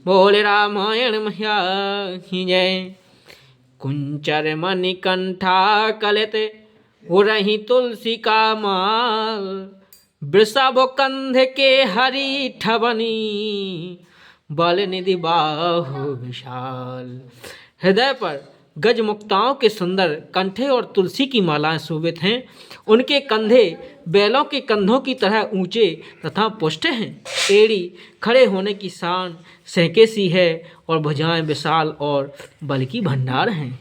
बोले रामायण मैया की जय। कुंचर मणिकंठा कलित उरही तुलसी का माल, वृषभ कंध के हरी ठवनी, बल निधि बाहु विशाल। हृदय पर गजमुक्ताओं के सुंदर कंठे और तुलसी की मालाएं शोभित हैं। उनके कंधे बैलों के कंधों की तरह ऊंचे तथा पुष्ट हैं। एड़ी खड़े होने की शान सहके सी है और भुजाएं विशाल और बल की भंडार हैं।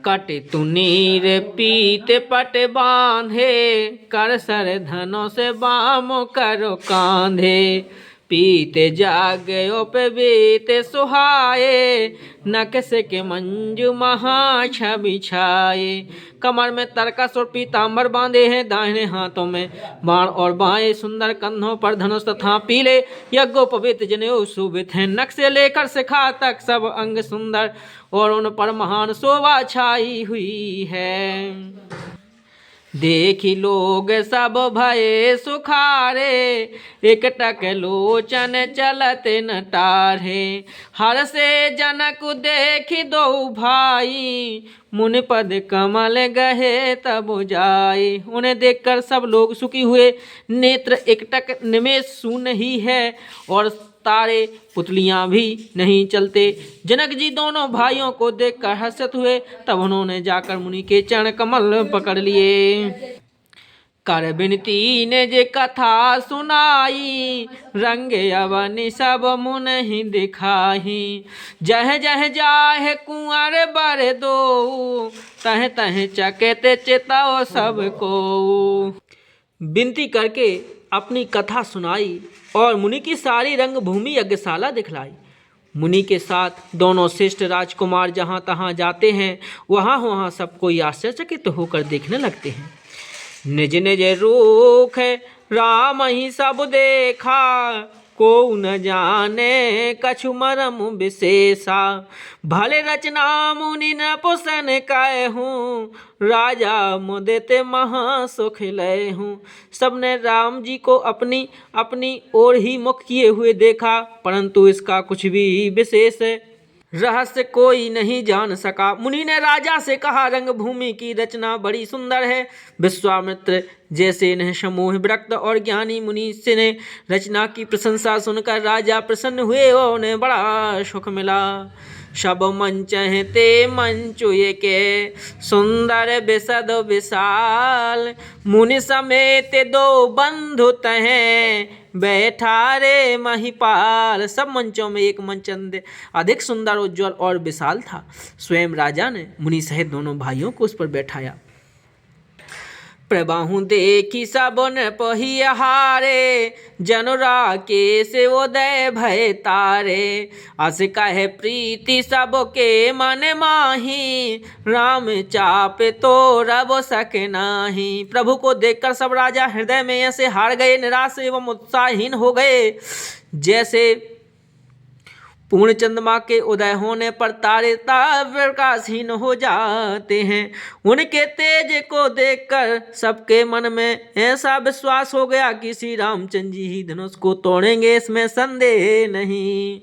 कट तुनीर पीत पट बांधे, कर सर धनों से बाम करो कांधे। पीते जागयो पे बीते सुहाए, नकस के मंजू महा छवि छाए। कमर में तरकस और पीताम्बर बांधे हैं, दाहिने हाथों में बाण और बाएं सुंदर कंधों पर धनुष तथा पीले यज्ञोपवीत जनेऊ शोभित हैं। नक से लेकर शिखा तक सब अंग सुंदर और उन पर महान शोभा छाई हुई है। देखी लोग सब भये सुखारे, एकटक लोचन चलत न टारे। हर से जनक देखी दो भाई, मुनि पद कमल गहे तब जाए। उन्हें देखकर सब लोग सुखी हुए, नेत्र एकटक निमेष शून्य ही है और तारे पुतलियां भी नहीं चलते। जनक जी दोनों भाइयों को देखकर हर्षित हुए। तब उन्होंने जाकर मुनि के चरण कमल पकड़ लिए। कर बिनती ने जे कथा सुनाई, रंग अवनि सब मुन ही दिखाही। जह जह जाहे कुंवर बर दो, तह तह चकित चितौ सबको। विनती करके अपनी कथा सुनाई और मुनि की सारी रंग भूमि यज्ञशाला दिखलाई। मुनि के साथ दोनों श्रेष्ठ राजकुमार जहाँ तहाँ जाते हैं, वहाँ वहाँ सब कोई आश्चर्यचकित होकर देखने लगते हैं। निज निज रूख राम ही सब देखा, को न जाने कछु मरम विशेषा। भले रचना मुनि न पुसन कहूँ, राजा मुदित महा सुख लय हूँ। सबने राम जी को अपनी अपनी ओर ही मुख किए हुए देखा, परंतु इसका कुछ भी विशेष रहस्य कोई नहीं जान सका। मुनि ने राजा से कहा, रंग भूमि की रचना बड़ी सुंदर है। विश्वामित्र जैसे न समूह विरक्त और ज्ञानी मुनि से ने रचना की प्रशंसा सुनकर राजा प्रसन्न हुए और उन्हें बड़ा सुख मिला। सब मंच ते मंचु के सुंदर विशद विशाल, मुनि समेत दो बंधु तहें बैठा रे महिपाल। सब मंचों में एक मंच अधिक सुंदर उज्जवल और विशाल था। स्वयं राजा ने मुनि सहित दोनों भाइयों को उस पर बैठाया। प्रबाहु देखी सबन पहिहारे, जनुरा के से उदय भय तारे। अस कहे प्रीति सबके मन माही, राम चाप तो रब सक नाही। प्रभु को देखकर सब राजा हृदय में ऐसे हार गए, निराश एवं उत्साहहीन हो गए, जैसे पूर्ण चंद्रमा के उदय होने पर तारे प्रकाशहीन हो जाते हैं। उनके तेज को देखकर सबके मन में ऐसा विश्वास हो गया कि श्री रामचंद्र जी ही धनुष को तोड़ेंगे, इसमें संदेह नहीं।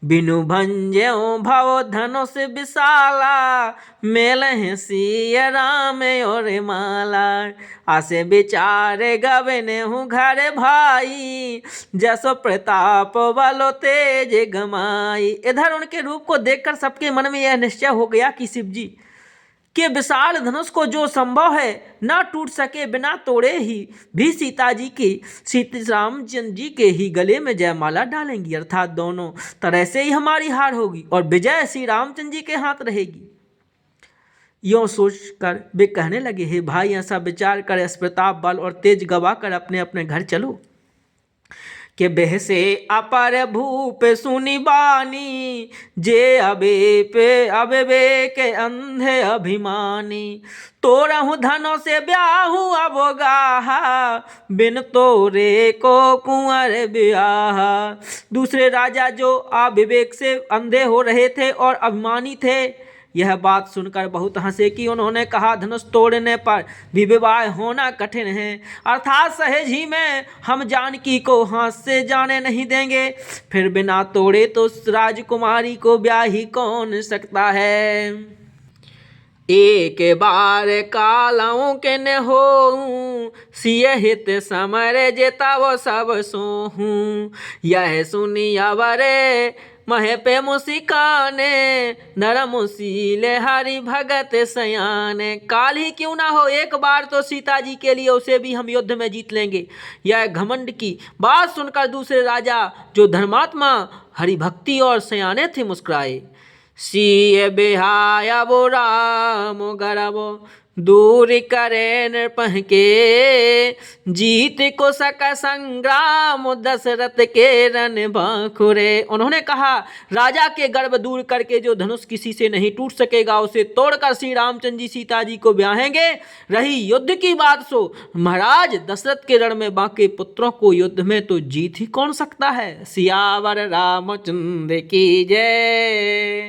बिनु भंज्यो भव धनुष विशाला, मेल सिय राम और माला। आसे विचारे गवने हूँ घर भाई, जस प्रताप बलो तेज गमाई। इधर उनके रूप को देखकर सबके मन में यह निश्चय हो गया कि शिव जी के विशाल धनुष को जो संभव है ना टूट सके, बिना तोड़े ही भी सीता रामचंद्र जी के ही गले में जयमाला डालेंगी, अर्थात दोनों तरह से ही हमारी हार होगी और विजय श्री रामचंद्र जी के हाथ रहेगी। यों सोचकर वे कहने लगे, हे भाई, ऐसा विचार कर इस प्रताप बल और तेज गवा कर अपने अपने घर चलो। के बेह से अपर भूप सुनी बानी, जे अबे के अंधे अभिमानी। तोरहु धनों से ब्याहू अबोगाहा, बिन तोरे को कुंवर ब्याहा। दूसरे राजा जो अविवेक से अंधे हो रहे थे और अभिमानी थे, यह बात सुनकर बहुत हंसे कि उन्होंने कहा, धनुष तोड़ने पर भी विवाह होना कठिन है, अर्थात सहेज ही में हम जानकी को हाथ से जाने नहीं देंगे। फिर बिना तोड़े तो राजकुमारी को ब्याह ही कौन सकता है। एक बार कालाऊ के न हो सिय हित समर जेता वो सब सोहूं। यह सुनी अवरे महे पे मुसिकाने नरमुसीले हरि भगत सयाने। काल ही क्यों ना हो, एक बार तो सीता जी के लिए उसे भी हम युद्ध में जीत लेंगे। यह घमंड की बात सुनकर दूसरे राजा जो धर्मात्मा हरिभक्ति और सयाने थे मुस्कुराए। सिय बिहाया वो राम गरबो दूर करे नृपह के। जीत को सक संग्राम दशरथ के रन बाखुरे। उन्होंने कहा, राजा के गर्व दूर करके जो धनुष किसी से नहीं टूट सकेगा उसे तोड़कर श्री रामचंद्र जी सीता जी को ब्याहेंगे। रही युद्ध की बात सो महाराज दशरथ के रण में बाकी पुत्रों को युद्ध में तो जीत ही कौन सकता है। सियावर रामचंद्र की जय।